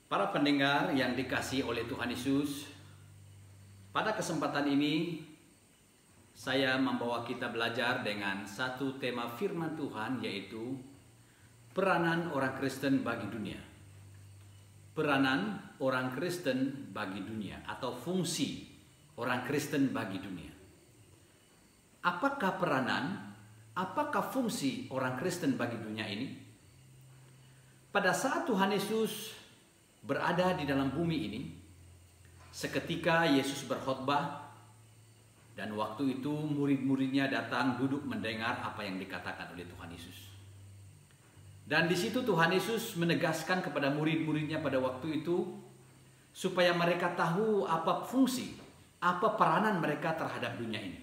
Para pendengar yang dikasihi oleh Tuhan Yesus, pada kesempatan ini saya membawa kita belajar dengan satu tema firman Tuhan, yaitu peranan orang Kristen bagi dunia. Peranan orang Kristen bagi dunia atau fungsi orang Kristen bagi dunia. Apakah peranan, apakah fungsi orang Kristen bagi dunia ini? Pada saat Tuhan Yesus berada di dalam bumi ini, seketika Yesus berkhotbah, dan waktu itu murid-muridnya datang duduk mendengar apa yang dikatakan oleh Tuhan Yesus. Dan di situ Tuhan Yesus menegaskan kepada murid-muridnya pada waktu itu, supaya mereka tahu apa fungsi, apa peranan mereka terhadap dunia ini.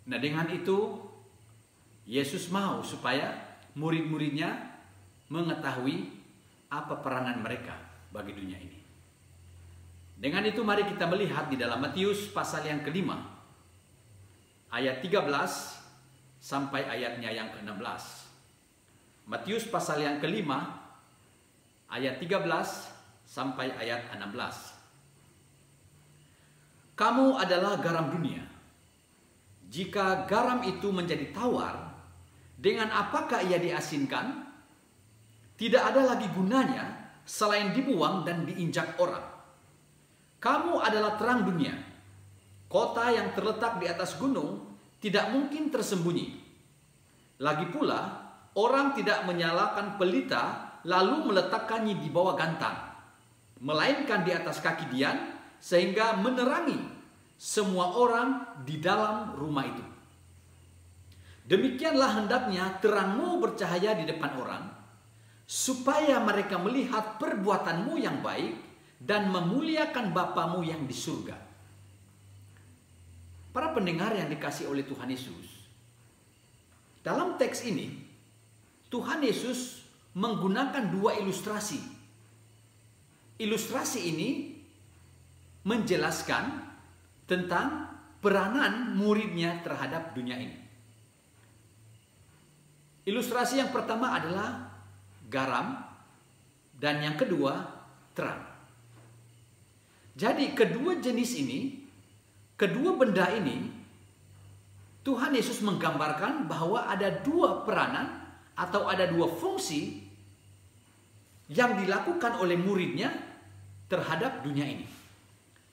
Nah, dengan itu Yesus mau supaya murid-muridnya mengetahui apa peranan mereka bagi dunia ini. Dengan itu mari kita melihat di dalam Matius pasal yang ke-5 ayat 13 sampai ayatnya yang ke-16. Matius pasal yang ke-5 ayat 13 sampai ayat 16. Kamu adalah garam dunia. Jika garam itu menjadi tawar, dengan apakah ia diasinkan? Tidak ada lagi gunanya selain dibuang dan diinjak orang. Kamu adalah terang dunia. Kota yang terletak di atas gunung tidak mungkin tersembunyi. Lagi pula, orang tidak menyalakan pelita lalu meletakkannya di bawah gantang, melainkan di atas kaki dian sehingga menerangi semua orang di dalam rumah itu. Demikianlah hendaknya terangmu bercahaya di depan orang, supaya mereka melihat perbuatanmu yang baik dan memuliakan Bapamu yang di surga. Para pendengar yang dikasihi oleh Tuhan Yesus, dalam teks ini Tuhan Yesus menggunakan dua ilustrasi. Ilustrasi ini menjelaskan tentang peranan muridnya terhadap dunia ini. Ilustrasi yang pertama adalah garam, dan yang kedua terang. Jadi kedua jenis ini, kedua benda ini, Tuhan Yesus menggambarkan bahwa ada dua peranan atau ada dua fungsi yang dilakukan oleh muridnya terhadap dunia ini.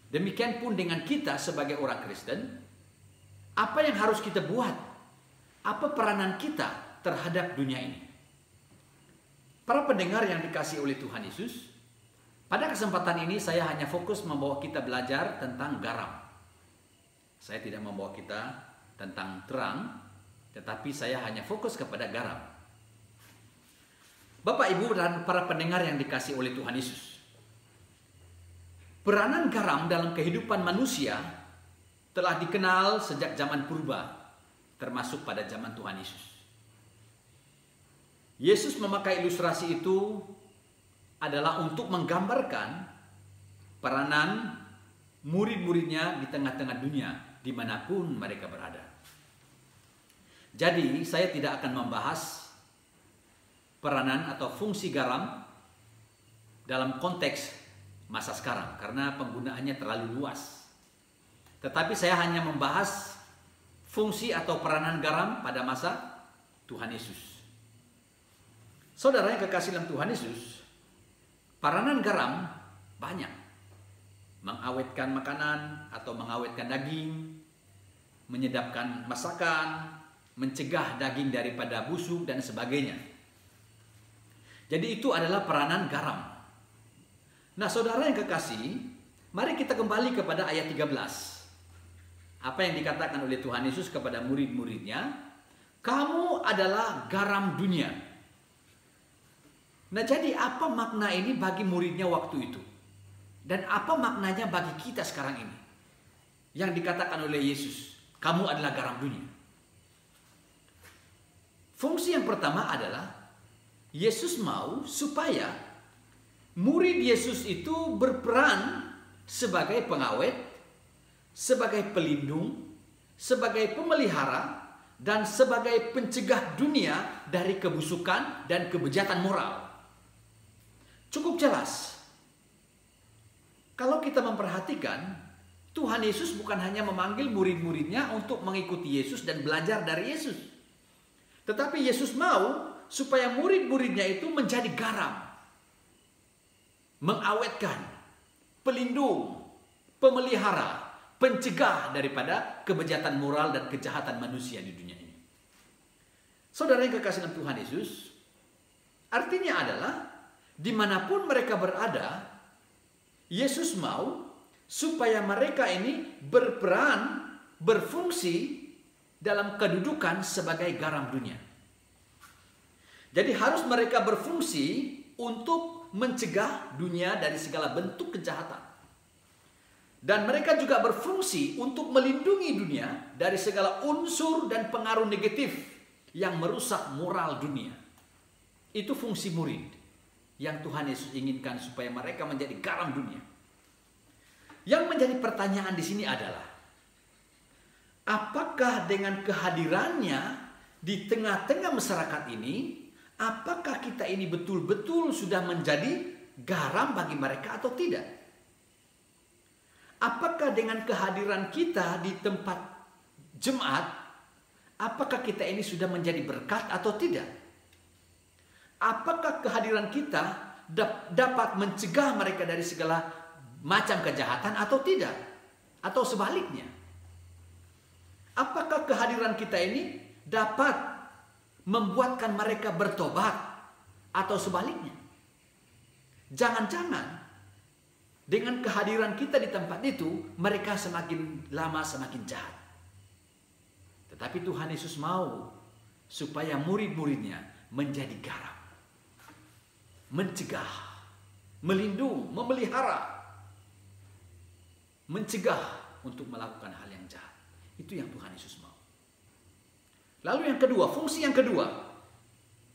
Demikian pun dengan kita sebagai orang Kristen, apa yang harus kita buat? Apa peranan kita terhadap dunia ini? Para pendengar yang dikasihi oleh Tuhan Yesus, pada kesempatan ini saya hanya fokus membawa kita belajar tentang garam. Saya tidak membawa kita tentang terang, tetapi saya hanya fokus kepada garam. Bapak, Ibu, dan para pendengar yang dikasihi oleh Tuhan Yesus, peranan garam dalam kehidupan manusia telah dikenal sejak zaman purba, termasuk pada zaman Tuhan Yesus. Yesus memakai ilustrasi itu adalah untuk menggambarkan peranan murid-muridnya di tengah-tengah dunia, dimanapun mereka berada. Jadi saya tidak akan membahas peranan atau fungsi garam dalam konteks masa sekarang, karena penggunaannya terlalu luas. Tetapi saya hanya membahas fungsi atau peranan garam pada masa Tuhan Yesus. Saudara yang kekasih dalam Tuhan Yesus, peranan garam banyak. Mengawetkan makanan atau mengawetkan daging, menyedapkan masakan, mencegah daging daripada busuk dan sebagainya. Jadi itu adalah peranan garam. Nah, saudara yang kekasih, mari kita kembali kepada ayat 13. Apa yang dikatakan oleh Tuhan Yesus kepada murid-muridnya? Kamu adalah garam dunia. Nah, jadi apa makna ini bagi muridnya waktu itu? Dan apa maknanya bagi kita sekarang ini? Yang dikatakan oleh Yesus, kamu adalah garam dunia. Fungsi yang pertama adalah Yesus mau supaya murid Yesus itu berperan sebagai pengawet, sebagai pelindung, sebagai pemelihara, dan sebagai pencegah dunia dari kebusukan dan kebejatan moral. Cukup jelas. Kalau kita memperhatikan, Tuhan Yesus bukan hanya memanggil murid-muridnya untuk mengikuti Yesus dan belajar dari Yesus. Tetapi Yesus mau supaya murid-muridnya itu menjadi garam. Mengawetkan, pelindung, pemelihara, pencegah daripada kebejatan moral dan kejahatan manusia di dunia ini. Saudara yang kekasih dalam Tuhan Yesus, artinya adalah dimanapun mereka berada, Yesus mau supaya mereka ini berperan, berfungsi dalam kedudukan sebagai garam dunia. Jadi harus mereka berfungsi untuk mencegah dunia dari segala bentuk kejahatan. Dan mereka juga berfungsi untuk melindungi dunia dari segala unsur dan pengaruh negatif yang merusak moral dunia. Itu fungsi murid yang Tuhan Yesus inginkan supaya mereka menjadi garam dunia. Yang menjadi pertanyaan di sini adalah, apakah dengan kehadirannya di tengah-tengah masyarakat ini, apakah kita ini betul-betul sudah menjadi garam bagi mereka atau tidak? Apakah dengan kehadiran kita di tempat jemaat, apakah kita ini sudah menjadi berkat atau tidak? Apakah kehadiran kita dapat mencegah mereka dari segala macam kejahatan atau tidak? Atau sebaliknya? Apakah kehadiran kita ini dapat membuatkan mereka bertobat atau sebaliknya? Jangan-jangan dengan kehadiran kita di tempat itu, mereka semakin lama semakin jahat. Tetapi Tuhan Yesus mau supaya murid-muridnya menjadi garam. Mencegah, melindungi, memelihara. Mencegah untuk melakukan hal yang jahat. Itu yang Tuhan Yesus mau. Lalu yang kedua, fungsi yang kedua.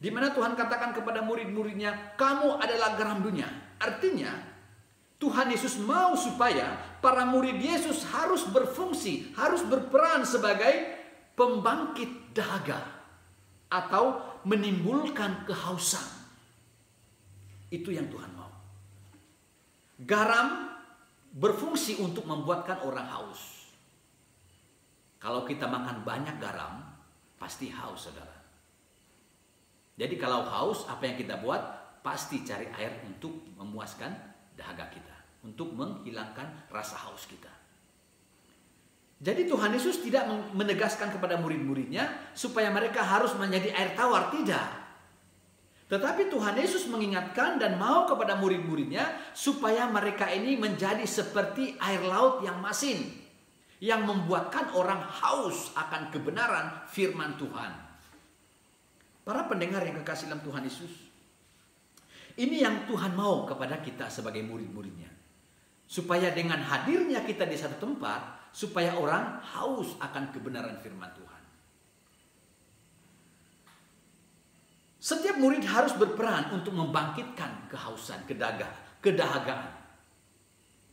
Di mana Tuhan katakan kepada murid-muridnya, kamu adalah garam dunia. Artinya, Tuhan Yesus mau supaya para murid Yesus harus berfungsi, harus berperan sebagai pembangkit dahaga atau menimbulkan kehausan. Itu yang Tuhan mau. Garam berfungsi untuk membuatkan orang haus. Kalau kita makan banyak garam, pasti haus, saudara. Jadi kalau haus, apa yang kita buat? Pasti cari air untuk memuaskan dahaga kita, untuk menghilangkan rasa haus kita. Jadi Tuhan Yesus tidak menegaskan kepada murid-muridnya supaya mereka harus menjadi air tawar, tidak. Tetapi Tuhan Yesus mengingatkan dan mau kepada murid-muridnya supaya mereka ini menjadi seperti air laut yang masin, yang membuatkan orang haus akan kebenaran firman Tuhan. Para pendengar yang kekasih dalam Tuhan Yesus, ini yang Tuhan mau kepada kita sebagai murid-muridnya. Supaya dengan hadirnya kita di satu tempat, supaya orang haus akan kebenaran firman Tuhan. Setiap murid harus berperan untuk membangkitkan kehausan, kedahagaan.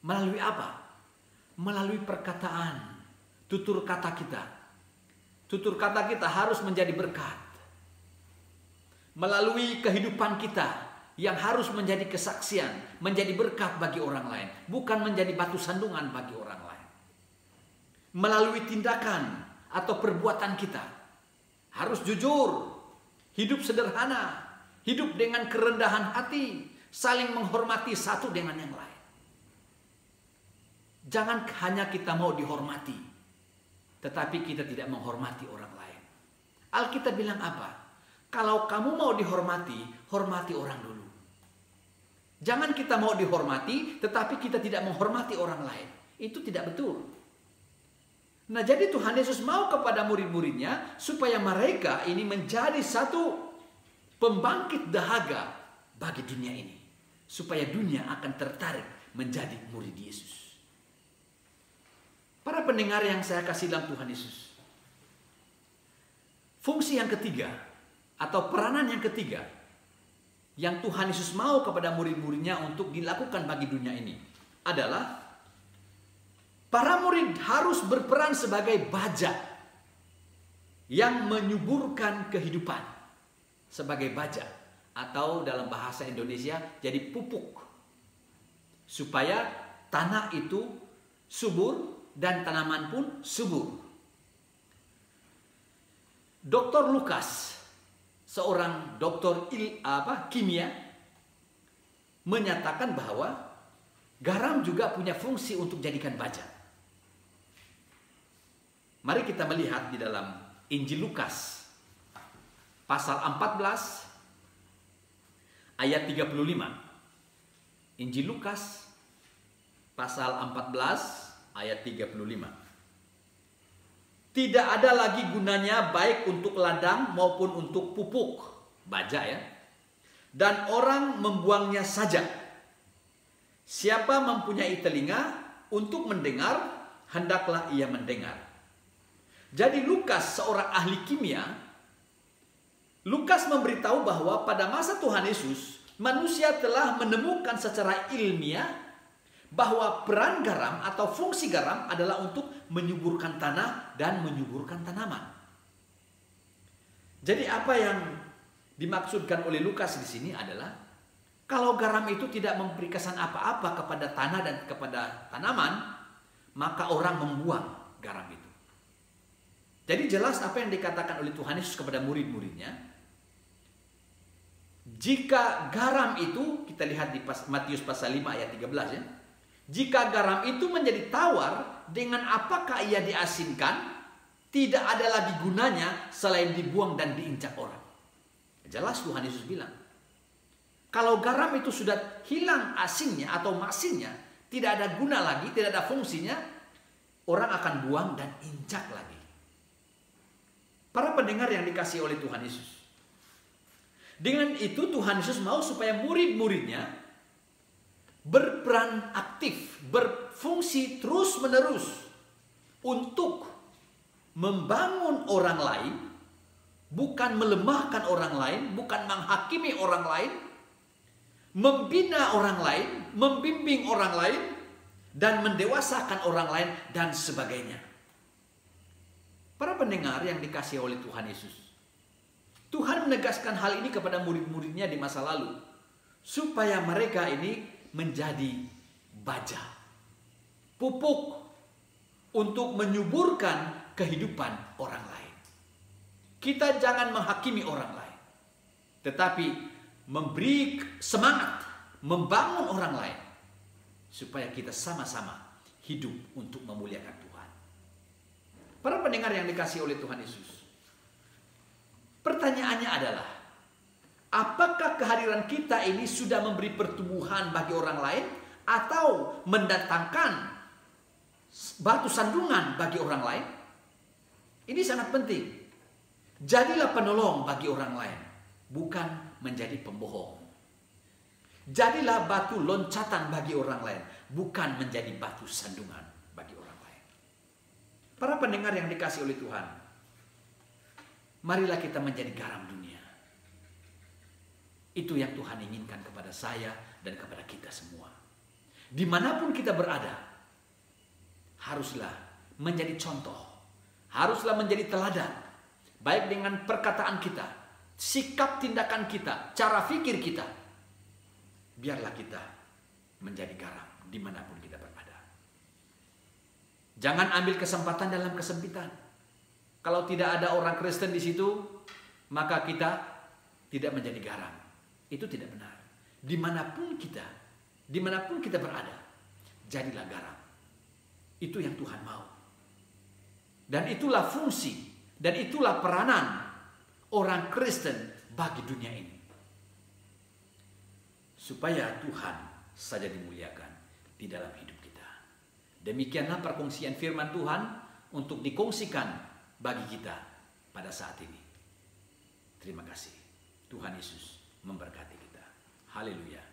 Melalui apa? Melalui perkataan, tutur kata kita. Tutur kata kita harus menjadi berkat. Melalui kehidupan kita yang harus menjadi kesaksian, menjadi berkat bagi orang lain, bukan menjadi batu sandungan bagi orang lain. Melalui tindakan atau perbuatan kita harus jujur, hidup sederhana, hidup dengan kerendahan hati, saling menghormati satu dengan yang lain. Jangan hanya kita mau dihormati, tetapi kita tidak menghormati orang lain. Alkitab bilang apa? Kalau kamu mau dihormati, hormati orang dulu. Jangan kita mau dihormati, tetapi kita tidak menghormati orang lain. Itu tidak betul. Nah, jadi Tuhan Yesus mau kepada murid-muridnya supaya mereka ini menjadi satu pembangkit dahaga bagi dunia ini. Supaya dunia akan tertarik menjadi murid Yesus. Para pendengar yang saya kasih dalam Tuhan Yesus. Fungsi yang ketiga atau peranan yang ketiga yang Tuhan Yesus mau kepada murid-muridnya untuk dilakukan bagi dunia ini adalah para murid harus berperan sebagai baja yang menyuburkan kehidupan. Sebagai baja atau dalam bahasa Indonesia jadi pupuk, supaya tanah itu subur dan tanaman pun subur. Dr. Lukas, seorang doktor kimia, menyatakan bahwa garam juga punya fungsi untuk jadikan baja. Mari kita melihat di dalam Injil Lukas pasal 14 ayat 35. Injil Lukas pasal 14 ayat 35. Tidak ada lagi gunanya baik untuk ladang maupun untuk pupuk, baja ya. Dan orang membuangnya saja. Siapa mempunyai telinga untuk mendengar, hendaklah ia mendengar. Jadi Lukas, seorang ahli kimia, Lukas memberitahu bahwa pada masa Tuhan Yesus, manusia telah menemukan secara ilmiah bahwa peran garam atau fungsi garam adalah untuk menyuburkan tanah dan menyuburkan tanaman. Jadi apa yang dimaksudkan oleh Lukas di sini adalah kalau garam itu tidak memberi kesan apa-apa kepada tanah dan kepada tanaman, maka orang membuang garam itu. Jadi jelas apa yang dikatakan oleh Tuhan Yesus kepada murid-muridnya. Jika garam itu, kita lihat di Matius pasal 5 ayat 13 ya. Jika garam itu menjadi tawar, dengan apakah ia diasinkan? Tidak ada lagi gunanya selain dibuang dan diinjak orang. Jelas Tuhan Yesus bilang, kalau garam itu sudah hilang asinnya atau masinnya, tidak ada guna lagi, tidak ada fungsinya, orang akan buang dan injak lagi. Para pendengar yang dikasihi oleh Tuhan Yesus, dengan itu Tuhan Yesus mau supaya murid-muridnya berperan aktif, berfungsi terus-menerus untuk membangun orang lain, bukan melemahkan orang lain, bukan menghakimi orang lain, membina orang lain, membimbing orang lain, dan mendewasakan orang lain, dan sebagainya. Para pendengar yang dikasihi oleh Tuhan Yesus, Tuhan menegaskan hal ini kepada murid-muridnya di masa lalu, supaya mereka ini menjadi baja, pupuk untuk menyuburkan kehidupan orang lain. Kita jangan menghakimi orang lain, tetapi memberi semangat, membangun orang lain, supaya kita sama-sama hidup untuk memuliakan Tuhan. Para pendengar yang dikasihi oleh Tuhan Yesus, pertanyaannya adalah, apakah kehadiran kita ini sudah memberi pertumbuhan bagi orang lain atau mendatangkan batu sandungan bagi orang lain? Ini sangat penting. Jadilah penolong bagi orang lain, bukan menjadi pembohong. Jadilah batu loncatan bagi orang lain, bukan menjadi batu sandungan bagi orang lain. Para pendengar yang dikasihi oleh Tuhan, marilah kita menjadi garam dunia. Itu yang Tuhan inginkan kepada saya dan kepada kita semua. Dimanapun kita berada, haruslah menjadi contoh, haruslah menjadi teladan, baik dengan perkataan kita, sikap tindakan kita, cara pikir kita. Biarlah kita menjadi garam dimanapun kita berada. Jangan ambil kesempatan dalam kesempitan. Kalau tidak ada orang Kristen di situ, maka kita tidak menjadi garam. Itu tidak benar. Dimanapun kita berada, jadilah garam. Itu yang Tuhan mau. Dan itulah fungsi, dan itulah peranan orang Kristen bagi dunia ini. Supaya Tuhan saja dimuliakan di dalam hidup kita. Demikianlah perkongsian firman Tuhan untuk dikongsikan bagi kita pada saat ini. Terima kasih. Tuhan Yesus memberkati kita. Haleluya.